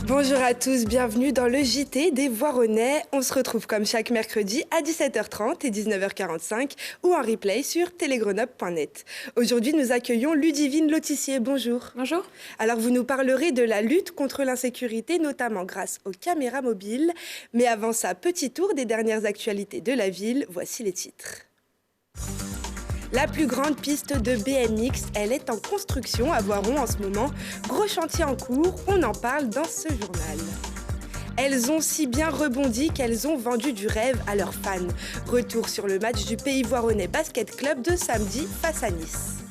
Bonjour à tous, bienvenue dans le JT des Voironnais. On se retrouve comme chaque mercredi à 17h30 et 19h45 ou en replay sur télégrenoble.net. Aujourd'hui, nous accueillons Ludivine Lotissier. Bonjour. Bonjour. Alors, vous nous parlerez de la lutte contre l'insécurité, notamment grâce aux caméras mobiles. Mais avant ça, petit tour des dernières actualités de la ville. Voici les titres. La plus grande piste de BMX, elle est en construction à Voiron en ce moment. Gros chantier en cours, on en parle dans ce journal. Elles ont si bien rebondi qu'elles ont vendu du rêve à leurs fans. Retour sur le match du Pays Voironnais Basket Club de samedi face à Nice.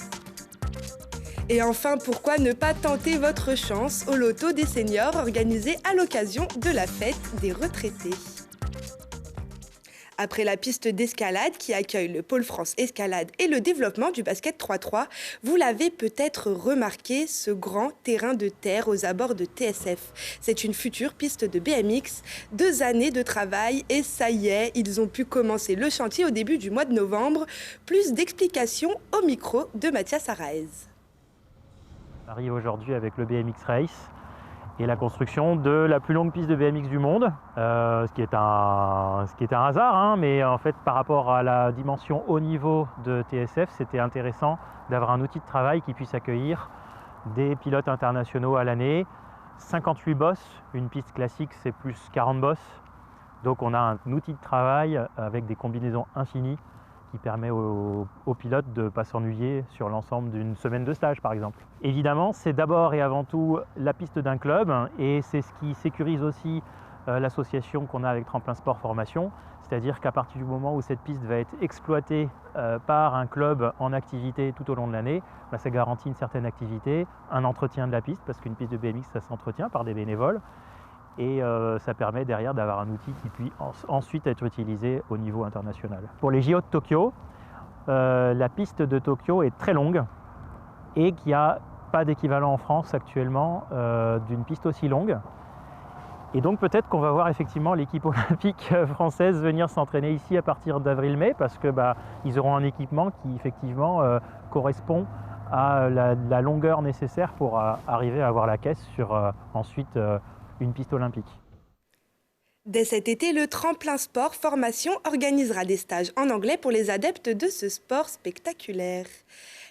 Et enfin, pourquoi ne pas tenter votre chance au loto des seniors organisé à l'occasion de la fête des retraités. Après la piste d'escalade qui accueille le Pôle France Escalade et le développement du basket 3-3, vous l'avez peut-être remarqué, ce grand terrain de terre aux abords de TSF. C'est une future piste de BMX, 2 années de travail et ça y est, ils ont pu commencer le chantier au début du mois de novembre. Plus d'explications au micro de Mathias Araez. On arrive aujourd'hui avec le BMX Race et la construction de la plus longue piste de BMX du monde, ce qui est un hasard, hein, mais en fait par rapport à la dimension haut niveau de TSF, c'était intéressant d'avoir un outil de travail qui puisse accueillir des pilotes internationaux à l'année, 58 bosses, une piste classique c'est plus 40 bosses, donc on a un outil de travail avec des combinaisons infinies qui permet aux pilotes de ne pas s'ennuyer sur l'ensemble d'une semaine de stage par exemple. Évidemment, c'est d'abord et avant tout la piste d'un club et c'est ce qui sécurise aussi l'association qu'on a avec Tremplin Sport Formation, c'est-à-dire qu'à partir du moment où cette piste va être exploitée par un club en activité tout au long de l'année, ça garantit une certaine activité, un entretien de la piste, parce qu'une piste de BMX ça s'entretient par des bénévoles, et ça permet derrière d'avoir un outil qui puisse ensuite être utilisé au niveau international. Pour les JO de Tokyo, la piste de Tokyo est très longue et qu'il n'y a pas d'équivalent en France actuellement d'une piste aussi longue. Et donc peut-être qu'on va voir effectivement l'équipe olympique française venir s'entraîner ici à partir d'avril-mai parce que ils auront un équipement qui effectivement correspond à la longueur nécessaire pour arriver à avoir la caisse sur ensuite une piste olympique. Dès cet été, le Tremplin Sport Formation organisera des stages en anglais pour les adeptes de ce sport spectaculaire.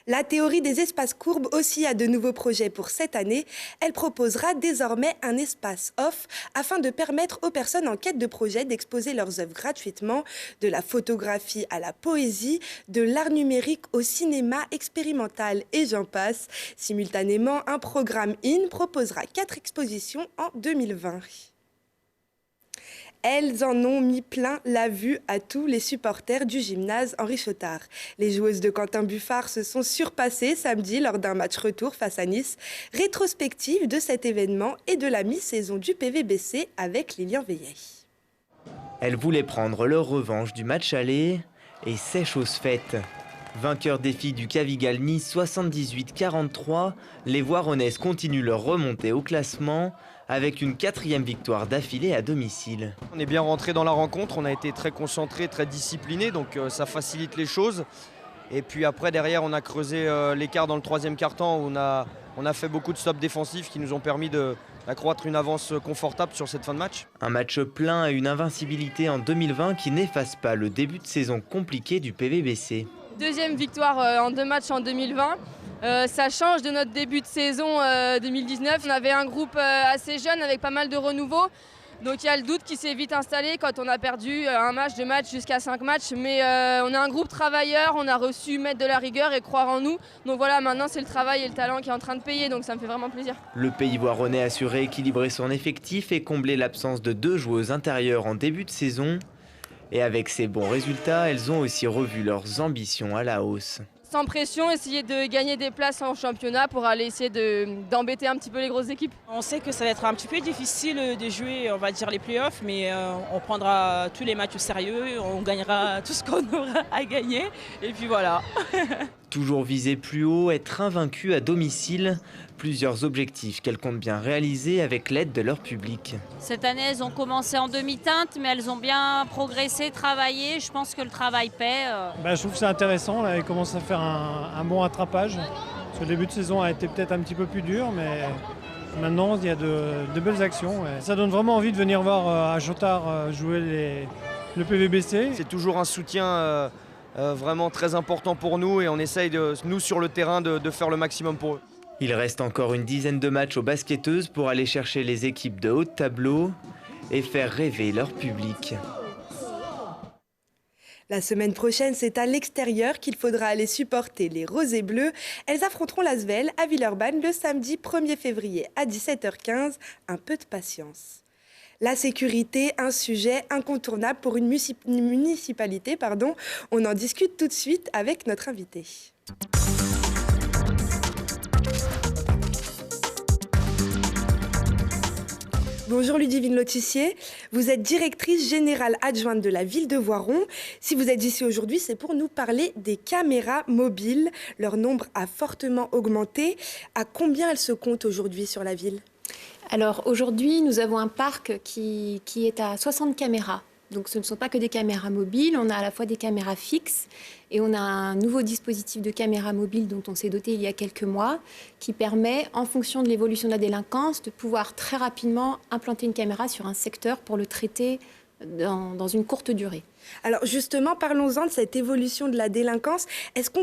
La théorie des espaces courbes aussi a de nouveaux projets pour cette année. Elle proposera désormais un espace off afin de permettre aux personnes en quête de projet d'exposer leurs œuvres gratuitement, de la photographie à la poésie, de l'art numérique au cinéma expérimental et j'en passe. Simultanément, un programme IN proposera 4 expositions en 2020. Elles en ont mis plein la vue à tous les supporters du gymnase Henri Chotard. Les joueuses de Quentin Buffard se sont surpassées samedi lors d'un match retour face à Nice. Rétrospective de cet événement et de la mi-saison du PVBC avec Lilian Veillet. Elles voulaient prendre leur revanche du match aller et c'est chose faite. Vainqueurs des filles du Cavigal Nice 78-43, les Voironnaises continuent leur remontée au classement avec une 4e victoire d'affilée à domicile. On est bien rentré dans la rencontre, on a été très concentré, très discipliné, donc ça facilite les choses. Et puis après, derrière, on a creusé l'écart dans le 3e quart-temps où on a fait beaucoup de stops défensifs qui nous ont permis d'accroître une avance confortable sur cette fin de match. Un match plein et une invincibilité en 2020 qui n'efface pas le début de saison compliqué du PVBC. 2e victoire en 2 matchs en 2020. Ça change de notre début de saison 2019. On avait un groupe assez jeune avec pas mal de renouveau. Donc il y a le doute qui s'est vite installé quand on a perdu un match, 2 matchs jusqu'à 5 matchs. Mais on a un groupe travailleur, on a reçu mettre de la rigueur et croire en nous. Donc voilà, maintenant c'est le travail et le talent qui est en train de payer. Donc ça me fait vraiment plaisir. Le Pays Voironnais a su rééquilibrer son effectif et combler l'absence de 2 joueuses intérieures en début de saison. Et avec ces bons résultats, elles ont aussi revu leurs ambitions à la hausse. Sans pression, essayer de gagner des places en championnat pour aller essayer d'embêter un petit peu les grosses équipes. On sait que ça va être un petit peu difficile de jouer, on va dire, les playoffs, mais on prendra tous les matchs au sérieux, on gagnera tout ce qu'on aura à gagner, et puis voilà. Toujours viser plus haut, être invaincu à domicile, plusieurs objectifs qu'elles comptent bien réaliser avec l'aide de leur public. Cette année, elles ont commencé en demi-teinte, mais elles ont bien progressé, travaillé. Je pense que le travail paie. Je trouve que c'est intéressant, là, elles commencent à faire un bon rattrapage. Ce début de saison a été peut-être un petit peu plus dur, mais maintenant il y a de belles actions. Ouais. Ça donne vraiment envie de venir voir à Jotard jouer le PVBC. C'est toujours un soutien vraiment très important pour nous et on essaye, nous sur le terrain, de faire le maximum pour eux. Il reste encore une dizaine de matchs aux basketteuses pour aller chercher les équipes de haut de tableau et faire rêver leur public. La semaine prochaine, c'est à l'extérieur qu'il faudra aller supporter les Roses et Bleus. Elles affronteront l'Asvel à Villeurbanne le samedi 1er février à 17h15. Un peu de patience. La sécurité, un sujet incontournable pour une municipalité. On en discute tout de suite avec notre invité. Bonjour Ludivine Lotissier, vous êtes directrice générale adjointe de la ville de Voiron. Si vous êtes ici aujourd'hui, c'est pour nous parler des caméras mobiles. Leur nombre a fortement augmenté. À combien elles se comptent aujourd'hui sur la ville ? Alors aujourd'hui, nous avons un parc qui est à 60 caméras. Donc ce ne sont pas que des caméras mobiles, on a à la fois des caméras fixes et on a un nouveau dispositif de caméras mobiles dont on s'est doté il y a quelques mois qui permet, en fonction de l'évolution de la délinquance, de pouvoir très rapidement implanter une caméra sur un secteur pour le traiter dans une courte durée. Alors justement, parlons-en de cette évolution de la délinquance. Est-ce qu'on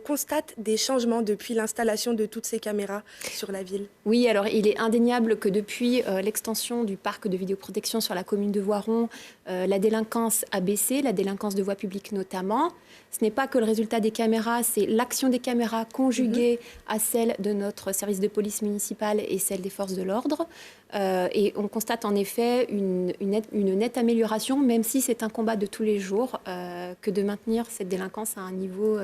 constate des changements depuis l'installation de toutes ces caméras sur la ville ? Oui, alors il est indéniable que depuis l'extension du parc de vidéoprotection sur la commune de Voiron, la délinquance a baissé, la délinquance de voie publique notamment. Ce n'est pas que le résultat des caméras, c'est l'action des caméras conjuguée à celle de notre service de police municipale et celle des forces de l'ordre. Et on constate en effet une nette amélioration, même si c'est un combat de tous les jours, que de maintenir cette délinquance à un niveau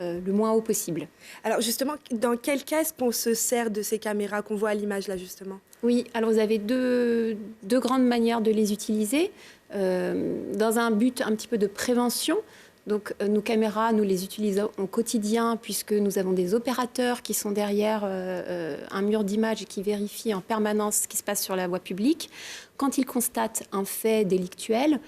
le moins haut possible. Alors justement, dans quel cas est-ce qu'on se sert de ces caméras qu'on voit à l'image là justement ? Oui, alors vous avez deux grandes manières de les utiliser. Dans un but un petit peu de prévention, donc nos caméras, nous les utilisons au quotidien puisque nous avons des opérateurs qui sont derrière un mur d'image et qui vérifient en permanence ce qui se passe sur la voie publique. Quand ils constatent un fait délictuel,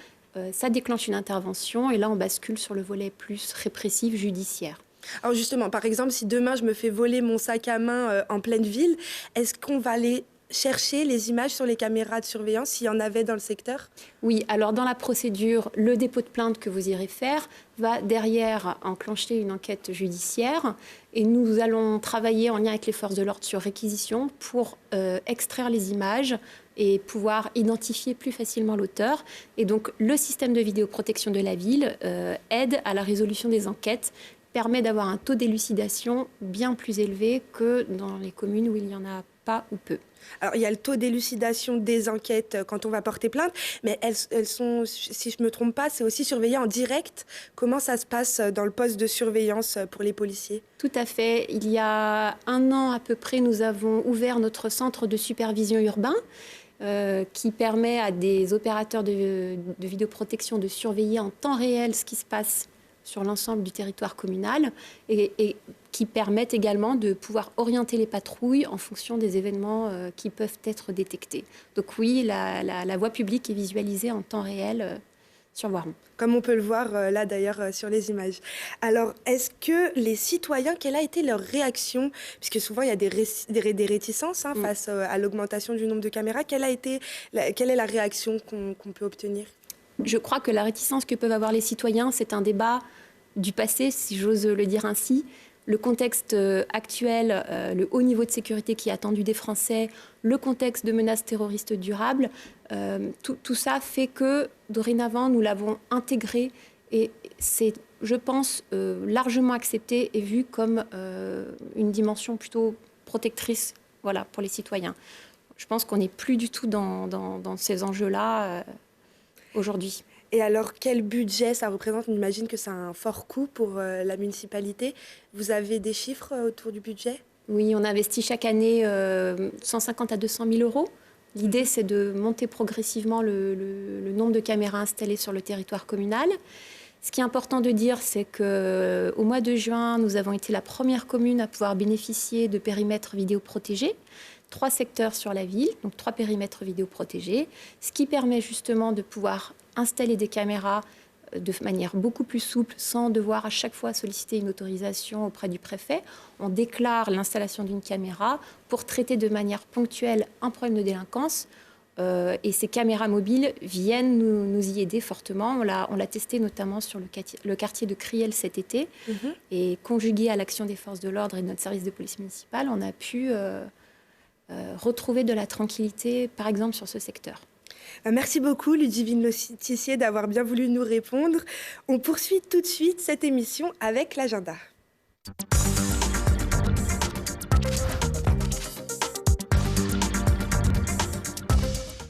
ça déclenche une intervention et là on bascule sur le volet plus répressif judiciaire. Alors justement, par exemple, si demain je me fais voler mon sac à main en pleine ville, est-ce qu'on va aller chercher les images sur les caméras de surveillance s'il y en avait dans le secteur ? Oui, alors dans la procédure, le dépôt de plainte que vous irez faire va derrière enclencher une enquête judiciaire et nous allons travailler en lien avec les forces de l'ordre sur réquisition pour extraire les images et pouvoir identifier plus facilement l'auteur. Et donc le système de vidéoprotection de la ville aide à la résolution des enquêtes, permet d'avoir un taux d'élucidation bien plus élevé que dans les communes où il n'y en a pas ou peu. Alors, il y a le taux d'élucidation des enquêtes quand on va porter plainte, mais elles sont, si je ne me trompe pas, c'est aussi surveillé en direct. Comment ça se passe dans le poste de surveillance pour les policiers ? Tout à fait. Il y a 1 an à peu près, nous avons ouvert notre centre de supervision urbain qui permet à des opérateurs de vidéoprotection de surveiller en temps réel ce qui se passe sur l'ensemble du territoire communal et qui permettent également de pouvoir orienter les patrouilles en fonction des événements qui peuvent être détectés. Donc oui, la voie publique est visualisée en temps réel sur Voiron. Comme on peut le voir là d'ailleurs sur les images. Alors, est-ce que les citoyens, quelle a été leur réaction ? Puisque souvent il y a des réticences face à l'augmentation du nombre de caméras. Quelle est la réaction qu'on peut obtenir ? Je crois que la réticence que peuvent avoir les citoyens, c'est un débat du passé, si j'ose le dire ainsi. Le contexte actuel, le haut niveau de sécurité qui est attendu des Français, le contexte de menaces terroristes durables, tout ça fait que, dorénavant, nous l'avons intégré et c'est, je pense, largement accepté et vu comme une dimension plutôt protectrice, voilà, pour les citoyens. Je pense qu'on n'est plus du tout dans ces enjeux-là aujourd'hui. Et alors, quel budget ça représente ? On imagine que c'est un fort coût pour la municipalité. Vous avez des chiffres autour du budget ? Oui, on investit chaque année 150 à 200 000 euros. L'idée, c'est de monter progressivement le nombre de caméras installées sur le territoire communal. Ce qui est important de dire, c'est qu'au mois de juin, nous avons été la première commune à pouvoir bénéficier de périmètres vidéo protégés. 3 secteurs sur la ville, donc 3 périmètres vidéo protégés, ce qui permet justement de pouvoir installer des caméras de manière beaucoup plus souple, sans devoir à chaque fois solliciter une autorisation auprès du préfet. On déclare l'installation d'une caméra pour traiter de manière ponctuelle un problème de délinquance. Et ces caméras mobiles viennent nous y aider fortement. On l'a testé notamment sur le quartier de Criel cet été. Et conjugué à l'action des forces de l'ordre et de notre service de police municipale, on a pu retrouver de la tranquillité, par exemple, sur ce secteur. Merci beaucoup Ludivine Lotissier d'avoir bien voulu nous répondre. On poursuit tout de suite cette émission avec l'agenda.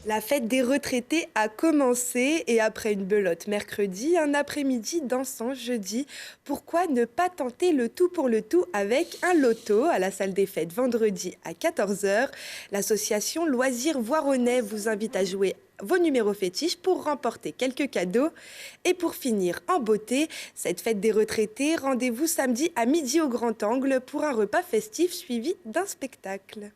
La fête des retraités a commencé et après une belote mercredi, un après-midi dansant jeudi, pourquoi ne pas tenter le tout pour le tout avec un loto à la salle des fêtes vendredi à 14h. L'association Loisirs Voironnais vous invite à jouer vos numéros fétiches pour remporter quelques cadeaux. Et pour finir en beauté, cette fête des retraités, rendez-vous samedi à midi au Grand Angle pour un repas festif suivi d'un spectacle.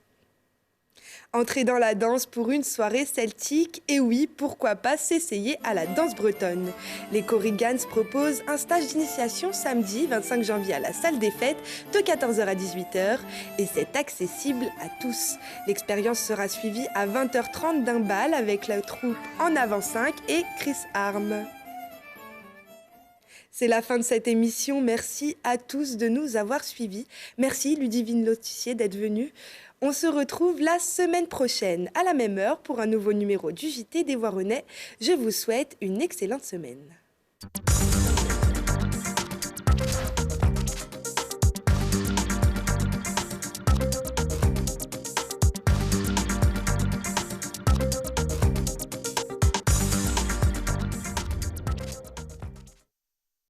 Entrez dans la danse pour une soirée celtique et oui, pourquoi pas s'essayer à la danse bretonne. Les Korrigans proposent un stage d'initiation samedi 25 janvier à la salle des fêtes de 14h à 18h et c'est accessible à tous. L'expérience sera suivie à 20h30 d'un bal avec la troupe En Avant 5 et Chris Arm. C'est la fin de cette émission. Merci à tous de nous avoir suivis. Merci Ludivine Lotissier d'être venue. On se retrouve la semaine prochaine à la même heure pour un nouveau numéro du JT des Voironnais. Je vous souhaite une excellente semaine.